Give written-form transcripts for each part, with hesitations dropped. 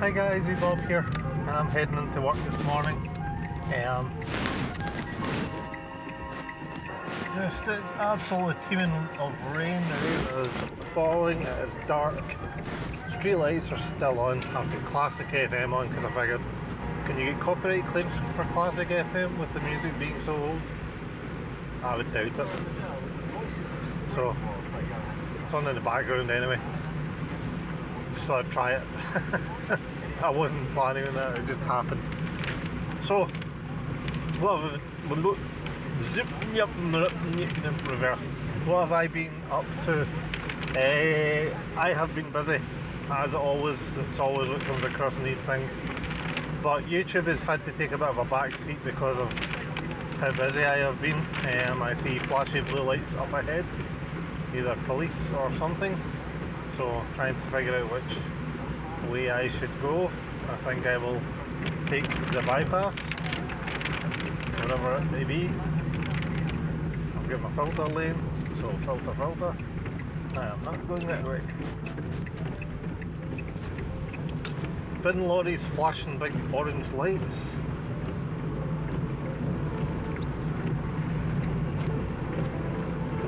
Hi guys, we Bob here, and I'm heading into work this morning. It's absolutely teeming of rain. The rain is falling, it is dark. Street lights are still on. I've got Classic FM on because I figured, can you get copyright claims for Classic FM with the music being so old? I would doubt it. So, it's on in the background anyway. Just thought I'd try it. I wasn't planning on that, it just happened. So, reverse. What have I been up to? I have been busy, as always. It's always what comes across in these things. But YouTube has had to take a bit of a back seat because of how busy I have been. I see flashy blue lights up ahead, either police or something. So trying to figure out which way I should go. I think I will take the bypass, whatever it may be. I've got my filter lane, so filter. I am not going that way. Bin lorries flashing big orange lights.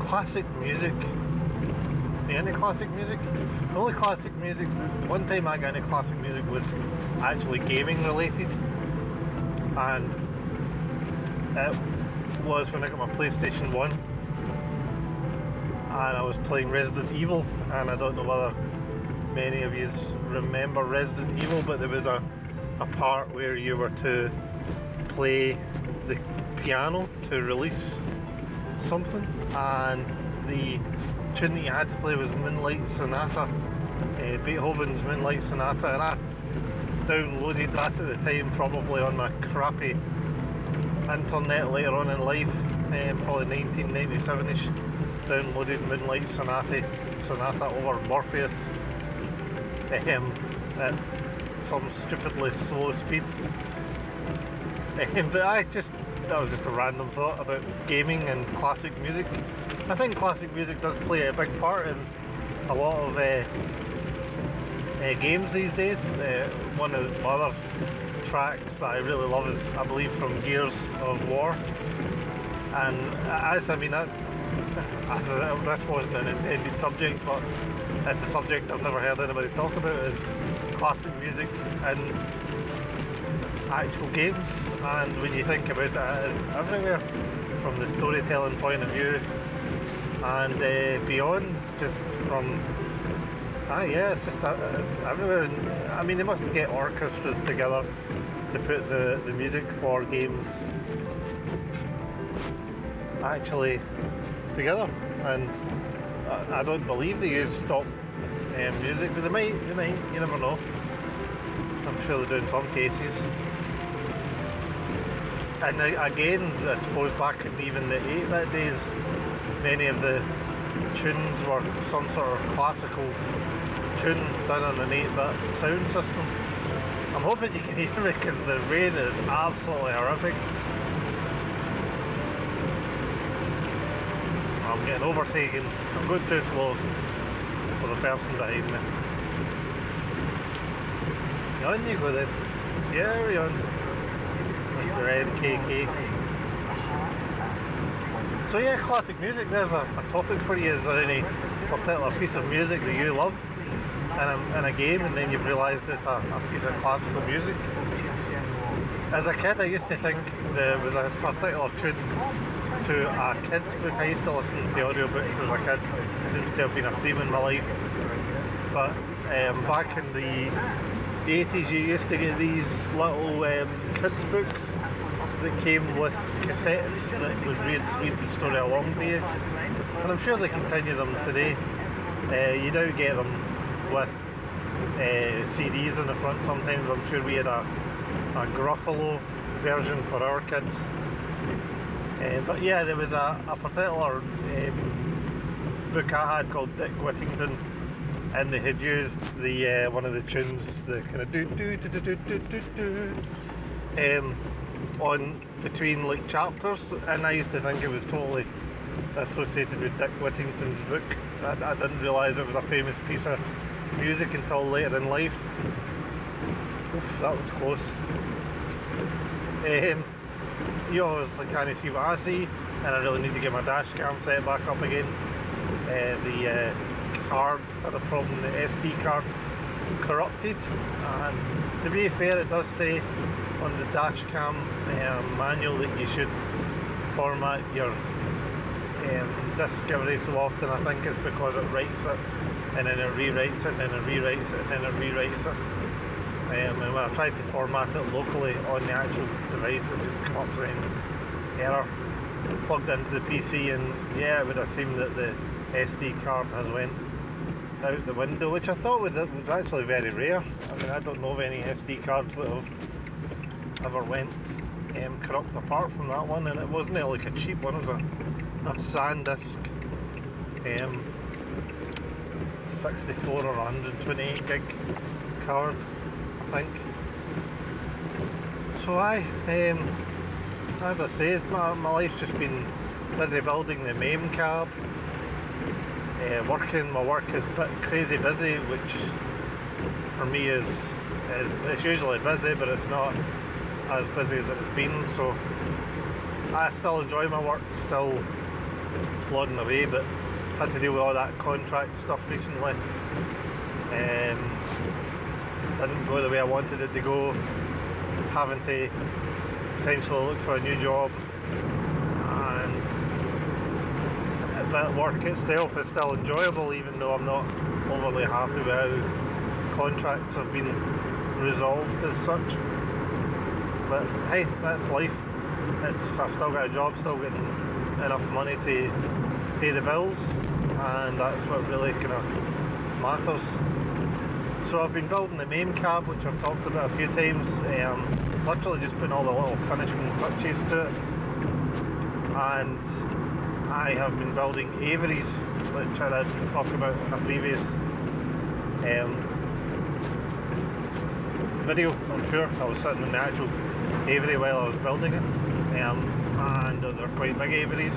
Classic music. Any classic music? The only classic music, the one time I got into classic music was actually gaming related, and it was when I got my PlayStation 1 and I was playing Resident Evil, and I don't know whether many of you remember Resident Evil, but there was a part where you were to play the piano to release something, and the tune that you had to play was Moonlight Sonata, Beethoven's Moonlight Sonata, and I downloaded that at the time, probably on my crappy internet later on in life, probably 1997ish. Downloaded Moonlight Sonata over Morpheus at some stupidly slow speed. But that was just a random thought about gaming and classic music. I think classic music does play a big part in a lot of games these days. One of the other tracks that I really love is, I believe, from Gears of War. And this wasn't an intended subject, but it's a subject I've never heard anybody talk about, is classic music and actual games. And when you think about it is everywhere, from the storytelling point of view and beyond, just from it's everywhere. And I mean, they must get orchestras together to put the music for games actually together, and I don't believe they use stock music, but they might, you never know. I'm sure they do in some cases. And again, I suppose back in even the 8-bit days, many of the tunes were some sort of classical tune done on an 8-bit sound system. I'm hoping you can hear me because the rain is absolutely horrific. I'm getting overtaken. I'm going too slow for the person behind me. On you go then. Carry on, Mr. NKK. So yeah, classic music, there's a topic for you. Is there any particular piece of music that you love in a game, and then you've realised it's a piece of classical music? As a kid, I used to think there was a particular tune to a kid's book. I used to listen to audiobooks as a kid. It seems to have been a theme in my life. But back in the 80s, you used to get these little kids books that came with cassettes that would read the story along to you, and I'm sure they continue them today. You now get them with CDs on the front sometimes. I'm sure we had a Gruffalo version for our kids, but yeah, there was a particular book I had called Dick Whittington, and they had used the one of the tunes, the kind of on between like chapters, and I used to think it was totally associated with Dick Whittington's book. I didn't realise it was a famous piece of music until later in life. Oof, that was close. You obviously can't see what I see, and I really need to get my dash cam set back up again. The card had a problem, the SD card corrupted, and to be fair, it does say on the dash cam manual that you should format your disk every so often. I think it's because it writes it and then it rewrites it and then it rewrites it and then it rewrites it. And when I tried to format it locally on the actual device, it just came up saying error. Plugged into the PC, and yeah, it would have seemed that the SD card has went out the window, which I thought was actually very rare. I mean, I don't know of any SD cards that have ever went corrupt apart from that one, and it wasn't like a cheap one. It was a SanDisk 64 or 128 gig card, I think. So as I say, my life's just been busy building the MAME cab, working. My work is a bit crazy busy, which for me is it's usually busy, but it's not as busy as it's been. So I still enjoy my work, still plodding away, but had to deal with all that contract stuff recently. Didn't go the way I wanted it to go, having to potentially look for a new job, and but work itself is still enjoyable, even though I'm not overly happy with how contracts have been resolved as such. But hey, that's life. I've still got a job, still getting enough money to pay the bills, and that's what really kind of matters. So I've been building the MAME cab, which I've talked about a few times, literally just putting all the little finishing touches to it, and I have been building Averys, which I did talk about in a previous video. I'm sure I was sitting in the actual Avery while I was building it, and they're quite big Averys.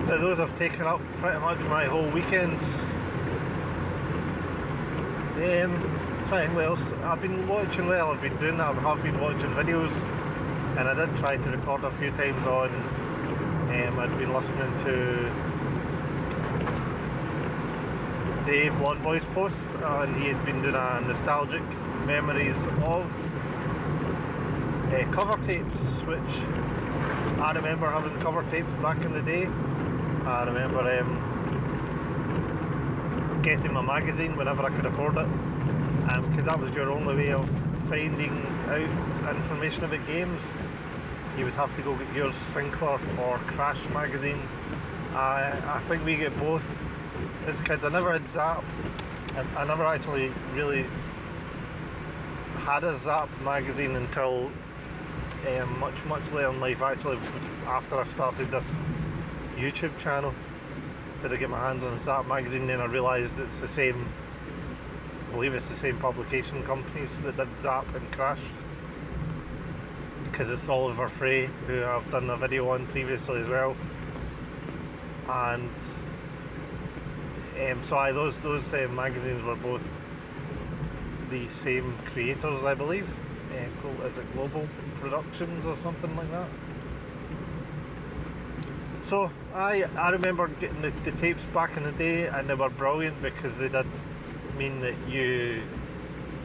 Those have taken up pretty much my whole weekends. Trying what else? I've been doing that, I have been watching videos, and I did try to record a few times on. I'd been listening to Dave Lawnboy's post, and he had been doing a nostalgic memories of cover tapes, which I remember having cover tapes back in the day. I remember getting my magazine whenever I could afford it, because that was your only way of finding out information about games. You would have to go get yours Sinclair or Crash magazine. I think we get both as kids. I never had Zap, and I never actually really had a Zap magazine until much later in life, actually, after I started this YouTube channel. Did I get my hands on a Zap magazine, then I realised it's the same, I believe it's the same publication companies that did Zap and Crash, because it's Oliver Frey, who I've done a video on previously as well. And so those magazines were both the same creators, I believe. Is it Global Productions or something like that? So I remember getting the tapes back in the day, and they were brilliant because they did mean that you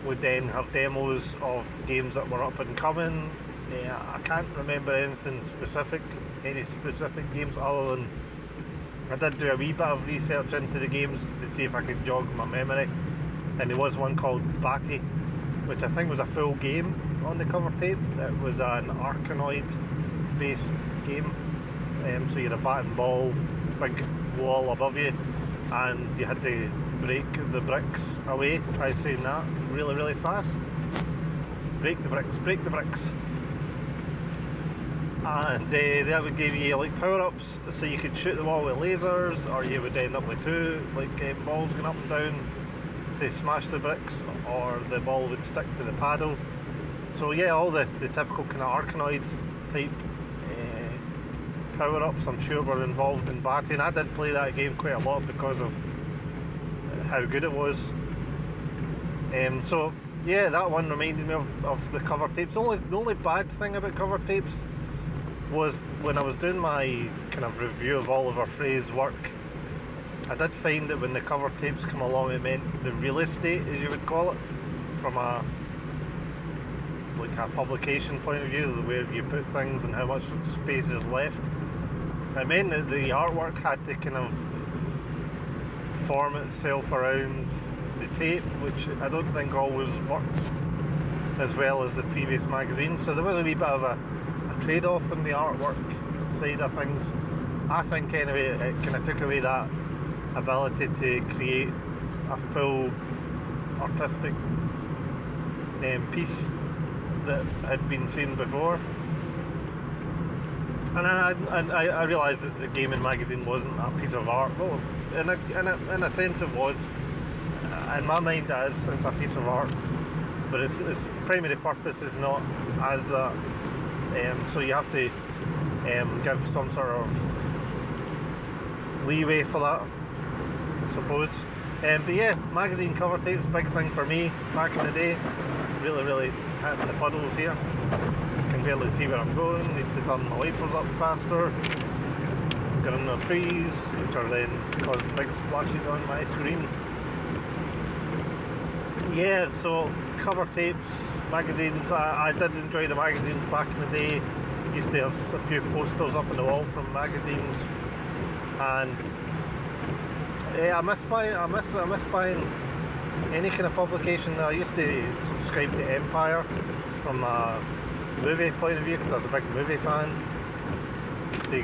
would then have demos of games that were up and coming. I can't remember any specific games, other than I did do a wee bit of research into the games to see if I could jog my memory, and there was one called Batty, which I think was a full game on the cover tape. It was an Arkanoid based game, so you had a bat and ball, big wall above you, and you had to break the bricks away. Try saying that really fast. Break the bricks. And that would give you like power-ups, so you could shoot the wall with lasers, or you would end up with two balls going up and down to smash the bricks, or the ball would stick to the paddle. So yeah, all the typical kind of Arkanoid type power-ups I'm sure were involved in Batty, and I did play that game quite a lot because of how good it was. So Yeah, that one reminded me of the cover tapes. The only bad thing about cover tapes was when I was doing my kind of review of Oliver Frey's work, I did find that when the cover tapes come along, it meant the real estate, as you would call it, from a publication point of view, where you put things and how much space is left. It meant that the artwork had to kind of form itself around the tape, which I don't think always worked as well as the previous magazine. So there was a wee bit of a trade-off in the artwork side of things. I think anyway, it kind of took away that ability to create a full artistic piece that had been seen before. And I realised that the gaming magazine wasn't a piece of art. Well, in a sense it was. In my mind it's a piece of art, but its primary purpose is not as that. So you have to give some sort of leeway for that, I suppose. But yeah, magazine cover tapes, big thing for me back in the day. Really hitting the puddles here. Can barely see where I'm going, need to turn my wipers up faster. Get in the trees, which are then causing big splashes on my screen. Yeah, so cover tapes, magazines, I did enjoy the magazines back in the day. Used to have a few posters up on the wall from magazines, and yeah, I miss buying any kind of publication. I used to subscribe to Empire from a movie point of view because I was a big movie fan. Used to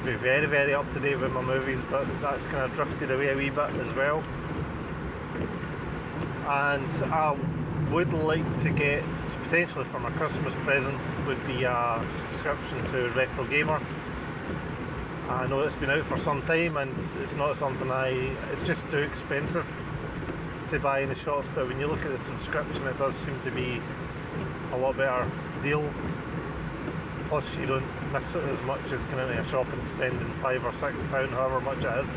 be very up to date with my movies, but that's kind of drifted away a wee bit as well. And I would like to get, potentially for my Christmas present, would be a subscription to Retro Gamer. I know it's been out for some time and it's not something it's just too expensive to buy in the shops, but when you look at the subscription it does seem to be a lot better deal. Plus you don't miss it as much as going into a shop and spending £5 or £6, however much it is.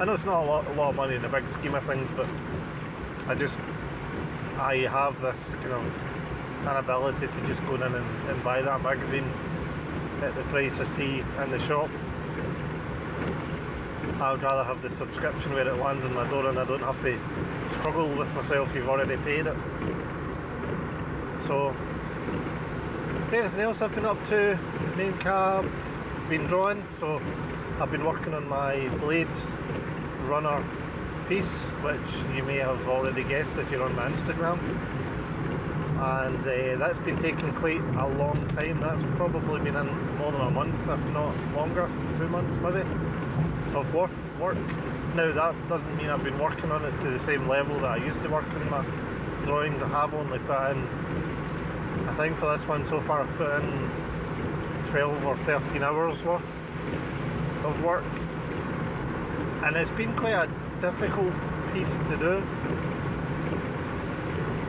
I know it's not a lot of money in the big scheme of things, but I have this kind of an ability to just go in and buy that magazine at the price I see in the shop. I would rather have the subscription where it lands in my door and I don't have to struggle with myself. You've already paid it. So, anything else I've been up to? Main cab, been drawing. So I've been working on my Blade Runner piece, which you may have already guessed if you're on my Instagram. And that's been taking quite a long time. That's probably been in more than a month, if not longer, 2 months maybe, of work. Now that doesn't mean I've been working on it to the same level that I used to work on my drawings. I have only put in, I think for this one so far I've put in 12 or 13 hours worth of work, and it's been quite a difficult piece to do,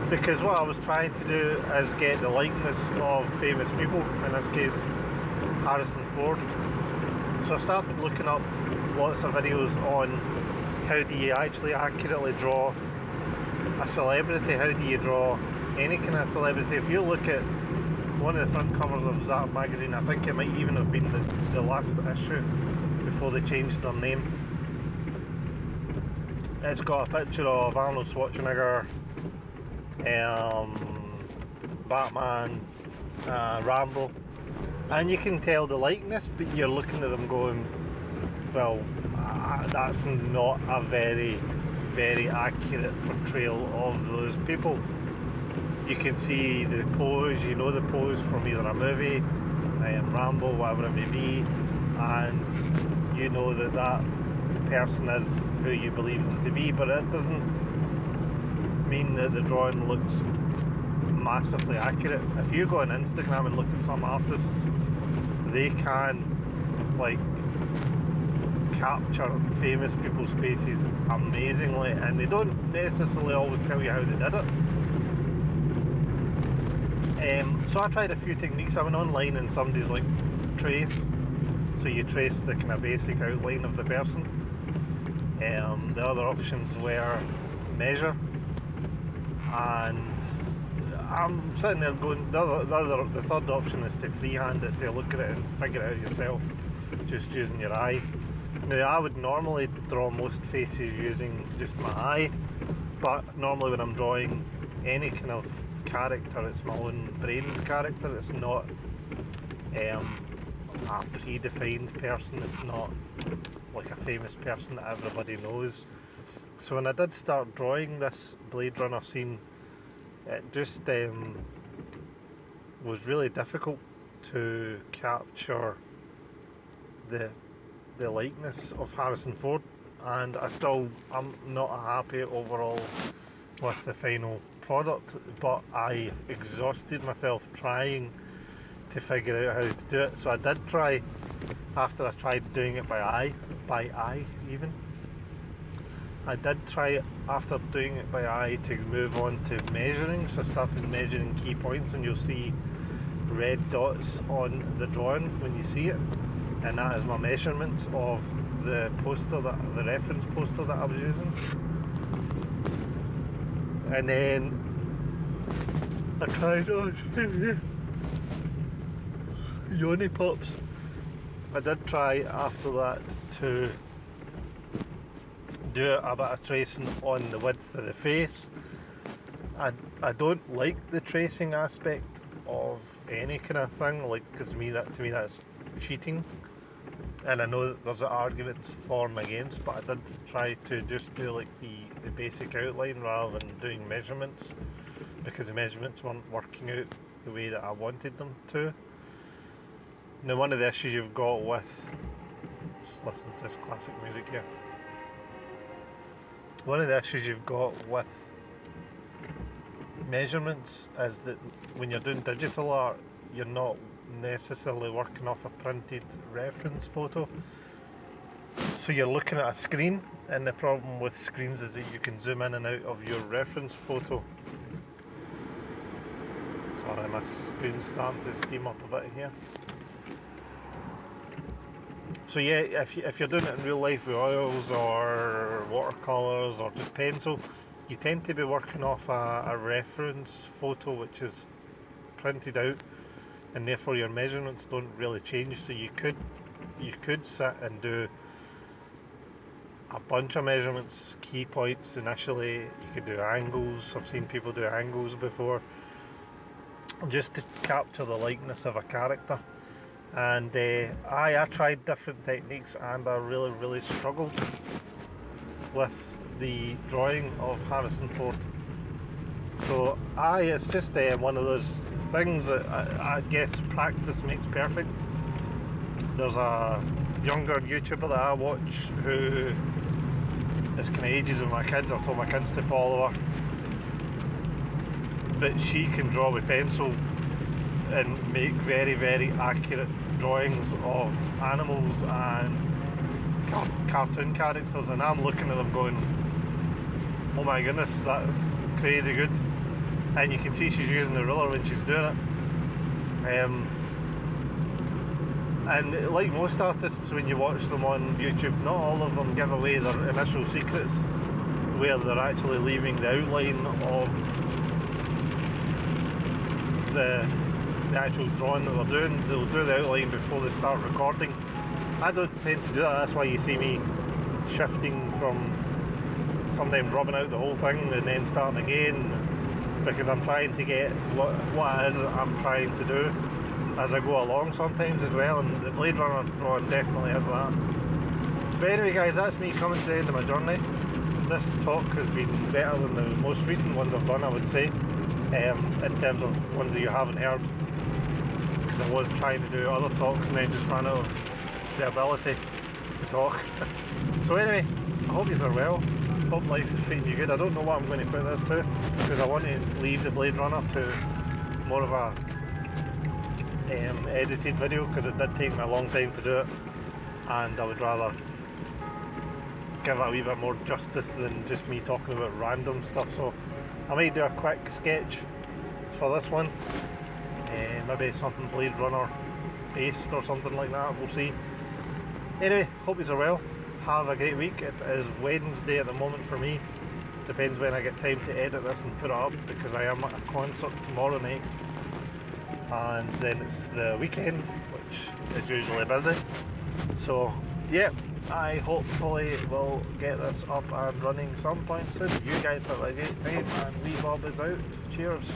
because what I was trying to do is get the likeness of famous people, in this case Harrison Ford. So I started looking up lots of videos on how do you actually accurately draw a celebrity, how do you draw any kind of celebrity. If you look at one of the front covers of Zap magazine, I think it might even have been the last issue before they changed their name. It's got a picture of Arnold Schwarzenegger, Batman, Rambo, and you can tell the likeness, but you're looking at them going, well, that's not a very accurate portrayal of those people. You can see the pose, you know the pose from either a movie, Rambo, whatever it may be, and you know that person is who you believe them to be, but it doesn't mean that the drawing looks massively accurate. If you go on Instagram and look at some artists, they can capture famous people's faces amazingly, and they don't necessarily always tell you how they did it. So I tried a few techniques. I went online and somebody's like trace, so you trace the kind of basic outline of the person. The other options were measure, and I'm sitting there going, the third option is to freehand it, to look at it and figure it out yourself, just using your eye. Now, I would normally draw most faces using just my eye, but normally when I'm drawing any kind of character, it's my own brain's character. It's not a predefined person. It's not like a famous person that everybody knows. So when I did start drawing this Blade Runner scene, it just was really difficult to capture the likeness of Harrison Ford, and I'm not happy overall with the final product, but I exhausted myself trying to figure out how to do it. So I did try, after I tried doing it by eye even, I did try after doing it by eye to move on to measuring. So I started measuring key points, and you'll see red dots on the drawing when you see it, and that is my measurements of the reference poster that I was using. And then I tried Yoni Pops. I did try after that to do a bit of tracing on the width of the face. I don't like the tracing aspect of any kind of thing, like, because to me that's cheating, and I know that there's arguments for and against, but I did try to just do like the basic outline rather than doing measurements, because the measurements weren't working out the way that I wanted them to. Now, one of the issues you've got with, just listen to this classic music here, one of the issues you've got with measurements is that when you're doing digital art, you're not necessarily working off a printed reference photo, so you're looking at a screen, and the problem with screens is that you can zoom in and out of your reference photo. Sorry, my screen's starting to steam up a bit here. So yeah, if you're doing it in real life with oils or watercolours or just pencil, you tend to be working off a reference photo which is printed out, and therefore your measurements don't really change. So you could sit and do a bunch of measurements, key points initially. You could do angles. I've seen people do angles before, just to capture the likeness of a character. And I tried different techniques, and I really struggled with the drawing of Harrison Ford. So it's just one of those things that I guess practice makes perfect. There's a younger YouTuber that I watch who is kind of ages with my kids. I've told my kids to follow her, but she can draw with pencil and make very accurate drawings of animals and cartoon characters, and I'm looking at them going, oh my goodness, that's crazy good. And you can see she's using the ruler when she's doing it. And like most artists, when you watch them on YouTube, not all of them give away their initial secrets, where they're actually leaving the outline of the actual drawing that they're doing. They'll do the outline before they start recording. I don't tend to do that. That's why you see me shifting from sometimes rubbing out the whole thing and then starting again, because I'm trying to get what it is I'm trying to do as I go along sometimes as well, and the Blade Runner drawing definitely is that. But anyway guys, that's me coming to the end of my journey. This talk has been better than the most recent ones I've done, I would say, in terms of ones that you haven't heard, because I was trying to do other talks and then just ran out of the ability to talk. So anyway, I hope you are well. Hope life is treating you good. I don't know what I'm going to put this to, because I want to leave the Blade Runner to more of a edited video, because it did take me a long time to do it, and I would rather give it a wee bit more justice than just me talking about random stuff. So I might do a quick sketch for this one, maybe something Blade Runner based or something like that, we'll see. Anyway, hope you are well. Have a great week. It is Wednesday at the moment for me, Depends when I get time to edit this and put it up, because I am at a concert tomorrow night, and then it's the weekend, which is usually busy. So yeah, I hopefully will get this up and running some point soon. You guys have a great time, and Wee Bob is out. Cheers.